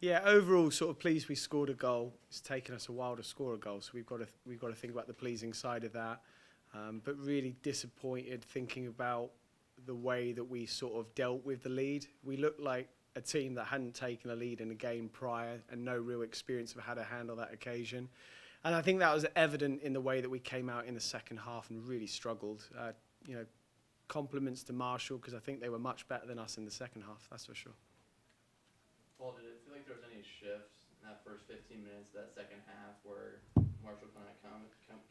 Yeah, overall, sort of pleased we scored a goal. It's taken us a while to score a goal, so we've got to think about the pleasing side of that. But really disappointed thinking about the way that we sort of dealt with the lead. We looked like a team that hadn't taken a lead in a game prior and no real experience of how to handle that occasion. And I think that was evident in the way that we came out in the second half and really struggled. You know, compliments to Marshall because I think they were much better than us in the second half. That's for sure. Paul, did it feel like there was any shifts in that first 15 minutes of that second half where Marshall kind of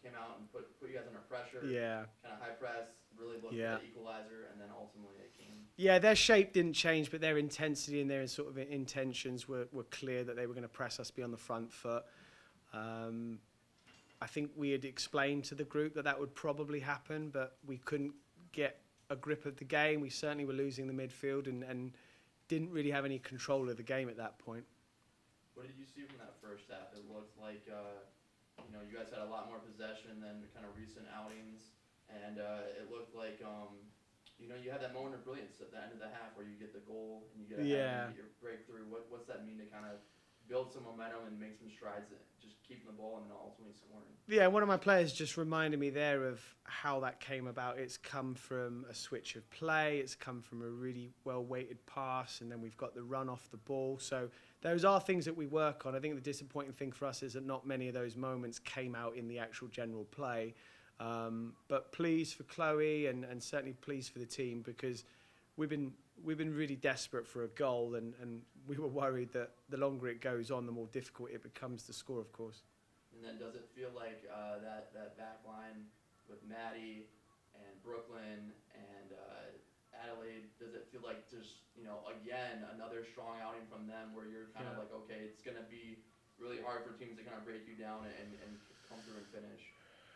came out and put you guys under pressure? Yeah. Kind of high press, really looked for Yeah. the equalizer, and then ultimately it came. Yeah, their shape didn't change, but their intensity and their sort of intentions were clear that they were going to press us beyond the front foot. I think we had explained to the group that would probably happen, but we couldn't get a grip of the game. We certainly were losing the midfield and didn't really have any control of the game at that point. What did you see from that first half? It looked like you guys had a lot more possession than kind of recent outings, and it looked like you had that moment of brilliance at the end of the half where you get the goal and you get ahead and you get your breakthrough. What's that mean to kind of build some momentum and make some strides, just keeping the ball and then ultimately scoring? Yeah, one of my players just reminded me there of how that came about. It's come from a switch of play, it's come from a really well-weighted pass, and then we've got the run off the ball. So those are things that we work on. I think the disappointing thing for us is that not many of those moments came out in the actual general play. But pleased for Chloe and certainly pleased for the team because we've been really desperate for a goal and we were worried that the longer it goes on, the more difficult it becomes to score, of course. And then does it feel like that back line with Maddie and Brooklyn and Adelaide, does it feel like just, again, another strong outing from them where you're kind of like, okay, it's going to be really hard for teams to kind of break you down and come through and finish?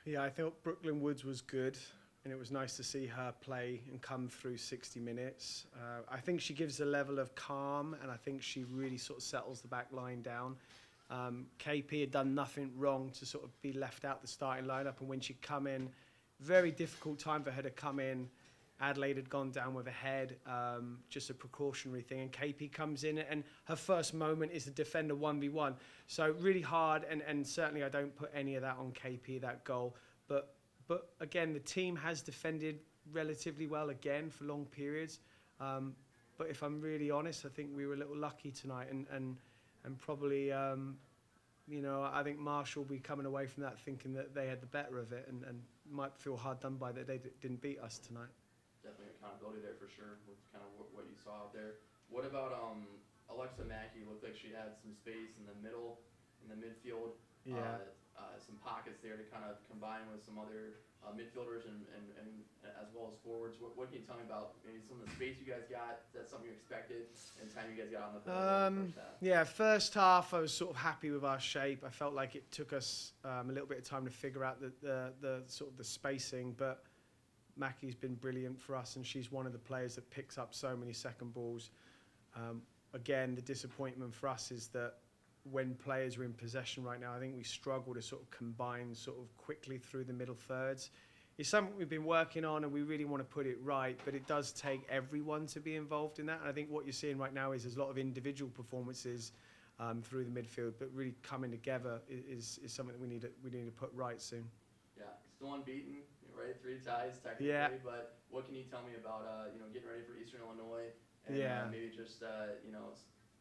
Yeah, I thought Brooklyn Woods was good, and it was nice to see her play and come through 60 minutes. I think she gives a level of calm, and I think she really sort of settles the back line down. KP had done nothing wrong to sort of be left out the starting lineup, and when she'd come in, very difficult time for her to come in. Adelaide had gone down with a head, just a precautionary thing, and KP comes in, and her first moment is to defend a 1v1. So really hard, and certainly I don't put any of that on KP, that goal. But again, the team has defended relatively well again for long periods. But if I'm really honest, I think we were a little lucky tonight, and probably, I think Marshall will be coming away from that thinking that they had the better of it, and might feel hard done by that they didn't beat us tonight. Definitely accountability there for sure with kind of what you saw out there. What about Alexa Mackey? Looked like she had some space in the middle, in the midfield. Yeah. Some pockets there to kind of combine with some other midfielders and as well as forwards. What can you tell me about maybe some of the space you guys got? Is that something you expected and the time you guys got on the field in the first half? Yeah, first half I was sort of happy with our shape. I felt like it took us a little bit of time to figure out the sort of the spacing, but Mackey's been brilliant for us, and she's one of the players that picks up so many second balls. Again, the disappointment for us is that when players are in possession right now, I think we struggle to sort of combine sort of quickly through the middle thirds. It's something we've been working on, and we really want to put it right, but it does take everyone to be involved in that. And I think what you're seeing right now is there's a lot of individual performances through the midfield, but really coming together is something that we need to put right soon. Yeah, still unbeaten, right? 3 ties technically, yeah. But what can you tell me about getting ready for Eastern Illinois and maybe just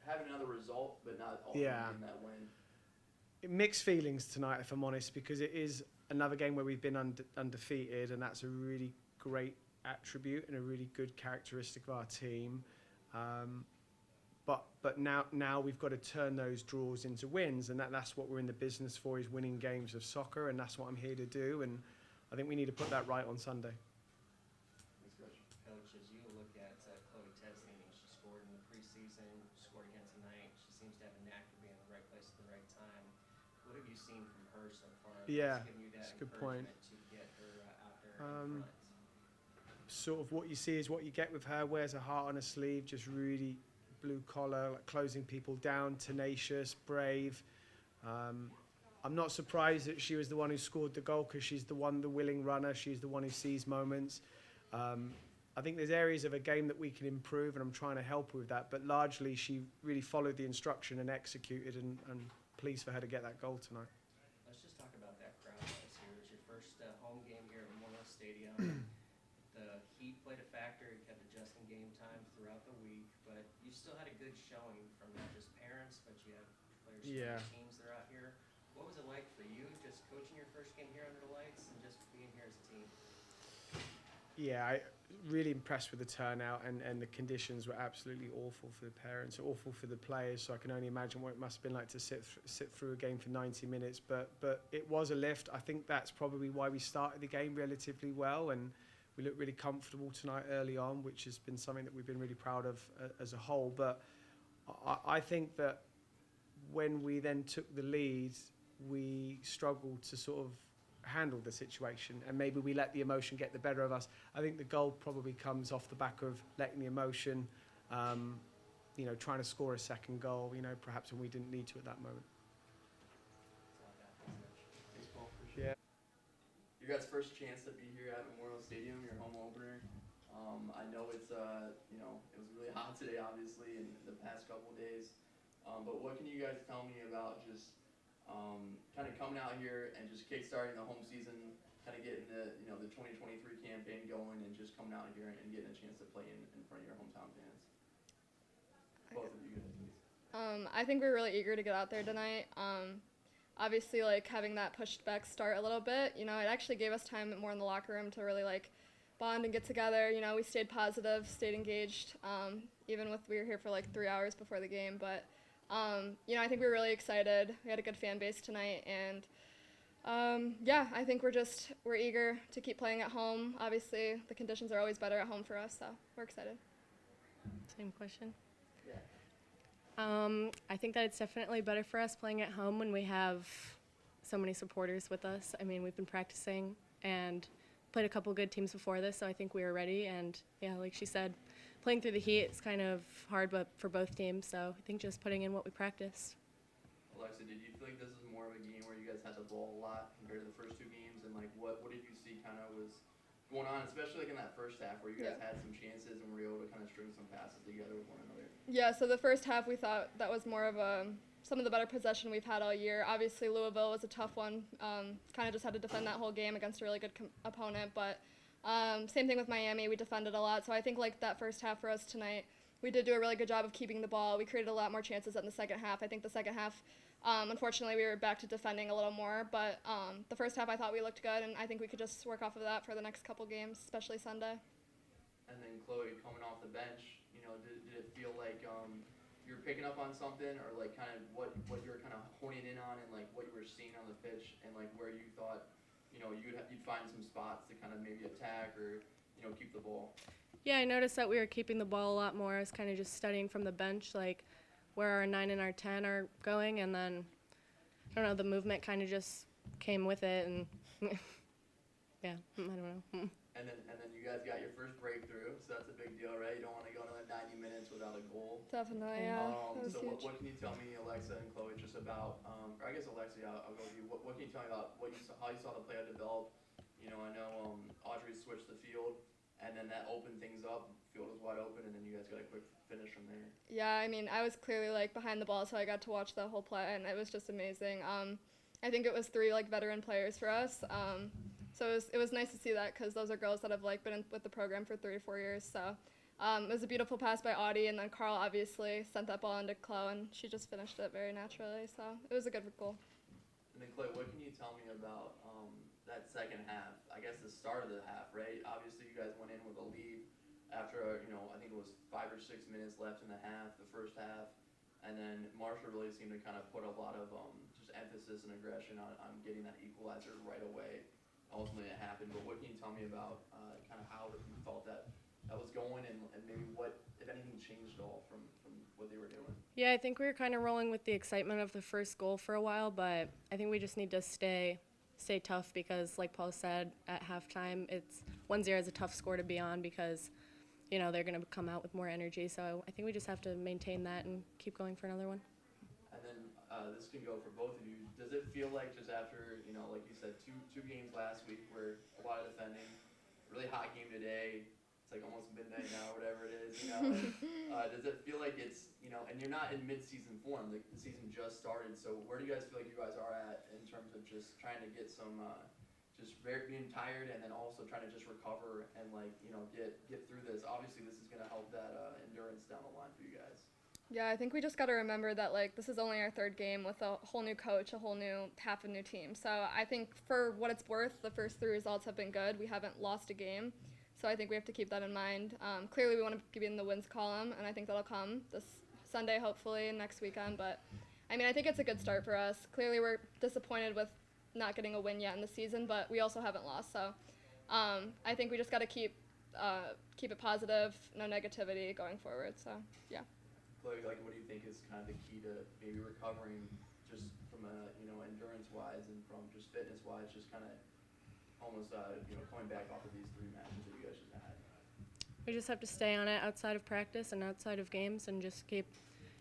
having another result, but not ultimately getting that win? Mixed feelings tonight, if I'm honest, because it is another game where we've been undefeated, and that's a really great attribute and a really good characteristic of our team. But now we've got to turn those draws into wins, and that's what we're in the business for, is winning games of soccer, and that's what I'm here to do. And I think we need to put that right on Sunday. Coach, as you look at Chloe Tesny, she scored in the preseason, scored again tonight. She seems to have a knack for being in the right place at the right time. What have you seen from her so far? Yeah, that's given you that that's a good point. To get her out there in front? Sort of what you see is what you get with her. Wears her heart on her sleeve, just really blue collar, like closing people down, tenacious, brave. I'm not surprised that she was the one who scored the goal, because she's the willing runner. She's the one who sees moments. I think there's areas of a game that we can improve, and I'm trying to help her with that. But largely, she really followed the instruction and executed, and pleased for her to get that goal tonight. Let's just talk about that crowd this year. It was your first home game here at Memorial Stadium. The heat played a factor. You kept adjusting game time throughout the week, but you still had a good showing from not just parents, but you had players from Yeah. other teams that are out here. What was it like for you, just coaching your first game here under the lights and just being here as a team? Yeah, I really impressed with the turnout, and the conditions were absolutely awful for the parents, awful for the players. So I can only imagine what it must have been like to sit through a game for 90 minutes. But it was a lift. I think that's probably why we started the game relatively well, and we looked really comfortable tonight early on, which has been something that we've been really proud of as a whole. But I think that when we then took the lead, we struggled to sort of handle the situation, and maybe we let the emotion get the better of us. I think the goal probably comes off the back of letting the emotion, trying to score a second goal, perhaps when we didn't need to at that moment. Thanks, Paul. Appreciate it. Your guys' first chance to be here at Memorial Stadium, your home opener. I know it's it was really hot today, obviously, in the past couple of days. But what can you guys tell me about just kind of coming out here and just kickstarting the home season, kind of getting the 2023 campaign going, and just coming out here and getting a chance to play in front of your hometown fans? Both of you guys, please. I think we're really eager to get out there tonight. Obviously, having that pushed back start a little bit, it actually gave us time more in the locker room to really bond and get together. We stayed positive, stayed engaged, even with we were here for 3 hours before the game. But I think we're really excited. We had a good fan base tonight, and I think we're eager to keep playing at home. Obviously, the conditions are always better at home for us, so we're excited. Same question. Yeah. I think that it's definitely better for us playing at home when we have so many supporters with us. I mean, we've been practicing and played a couple good teams before this, so I think we were ready. And yeah, like she said, playing through the heat is kind of hard, but for both teams. So I think just putting in what we practiced. Alexa, did you feel like this is more of a game where you guys had the ball a lot compared to the first two games? And what did you see kind of was going on, especially in that first half where you guys had some chances and were able to kind of string some passes together with one another? Yeah, so the first half we thought that was more of some of the better possession we've had all year. Obviously, Louisville was a tough one. Kind of just had to defend that whole game against a really good opponent. But same thing with Miami. We defended a lot. So I think that first half for us tonight, we did do a really good job of keeping the ball. We created a lot more chances in the second half. I think the second half, unfortunately, we were back to defending a little more. But the first half I thought we looked good, and I think we could just work off of that for the next couple games, especially Sunday. And then Chloe, coming off the bench, did it feel like you were picking up on something, or kind of what you were kind of honing in on, and what you were seeing on the pitch, and where you thought you'd find some spots to kind of maybe attack or keep the ball? Yeah, I noticed that we were keeping the ball a lot more. I was kind of just studying from the bench, where our 9 and our 10 are going, and then, I don't know, the movement kind of just came with it, and yeah, I don't know. And then you guys got your first breakthrough, so that's a big deal, right? You don't want to go another 90 minutes without a goal. Definitely, yeah. That was So huge. what can you tell me, Alexa and Chloe, just about, or I guess Alexa, I'll go with you. What can you tell me about how you saw the play develop? I know Audrey switched the field, and then that opened things up. Field was wide open, and then you guys got a quick finish from there. Yeah, I mean, I was clearly behind the ball, so I got to watch the whole play, and it was just amazing. I think it was 3 veteran players for us. So it was nice to see that, because those are girls that have been with the program for 3 or 4 years. So it was a beautiful pass by Audie, and then Carl obviously sent that ball into Chloe, and she just finished it very naturally. So it was a good goal. And then Chloe, what can you tell me about that second half? I guess the start of the half, right? Obviously, you guys went in with a lead after I think it was 5 or 6 minutes left in the half, the first half, and then Marshall really seemed to kind of put a lot of just emphasis and aggression on getting that equalizer right away. Ultimately, it happened. But what can you tell me about kind of how you felt that was going, and maybe what, if anything, changed at all from what they were doing? Yeah, I think we were kind of rolling with the excitement of the first goal for a while, but I think we just need to stay tough, because like Paul said, at halftime, it's 1-0 is a tough score to be on, because they're going to come out with more energy. So I think we just have to maintain that and keep going for another one. And then this can go for both of you. Does it feel like just after, like you said, two games last week where a lot of defending, really hot game today, it's like almost midnight now, whatever it is, you know. Does it feel like it's, you know, and you're not in mid-season form, the season just started, so where do you guys feel like you guys are at in terms of just trying to get some, just being tired and then also trying to just recover and like, you know, get through this? Obviously this is going to help that endurance down the line for you guys. Yeah, I think we just got to remember that like this is only our third game with a whole new coach, a whole new half a new team. So I think for what it's worth, the first 3 results have been good. We haven't lost a game, so I think we have to keep that in mind. Clearly, we want to be in the wins column, and I think that'll come this Sunday, hopefully, and next weekend. But I mean, I think it's a good start for us. Clearly, we're disappointed with not getting a win yet in the season, but we also haven't lost. So I think we just got to keep it positive, no negativity going forward. So yeah. Like, what do you think is kind of the key to maybe recovering just from a, you know, endurance-wise and from just fitness-wise, just kind of almost, you know, coming back off of these 3 matches that you guys just had? We just have to stay on it outside of practice and outside of games and just keep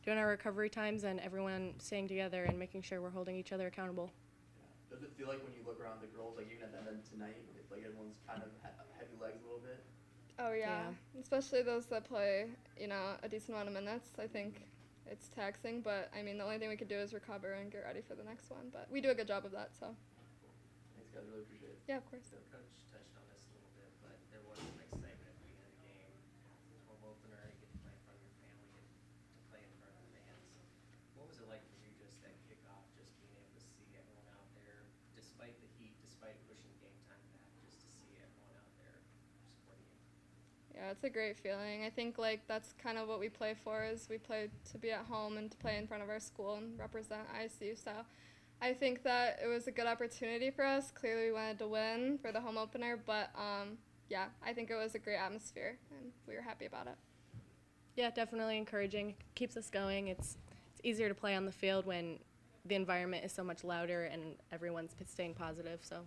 doing our recovery times and everyone staying together and making sure we're holding each other accountable. Yeah. Does it feel like when you look around the girls, like even at the end of tonight, it's like everyone's kind of heavy legs a little bit? Oh yeah, especially those that play, you know, a decent amount of minutes. I think it's taxing, but I mean, the only thing we could do is recover and get ready for the next one. But we do a good job of that, so. Thanks, guys. Really appreciate it. Yeah, of course. The coach touched on this a little bit, but there was some excitement at the end of the game. Home opener, you get to play in front of your family, get to play in front of the fans. What was it like for you just that kickoff, just being able to see everyone out there, despite the heat, despite pushing game time back, just to see everyone out there supporting you? Yeah, it's a great feeling. I think like that's kind of what we play for, is we play to be at home and to play in front of our school and represent ISU. So I think that it was a good opportunity for us. Clearly we wanted to win for the home opener, but yeah, I think it was a great atmosphere and we were happy about it. Yeah, definitely encouraging. Keeps us going. It's easier to play on the field when the environment is so much louder and everyone's staying positive, so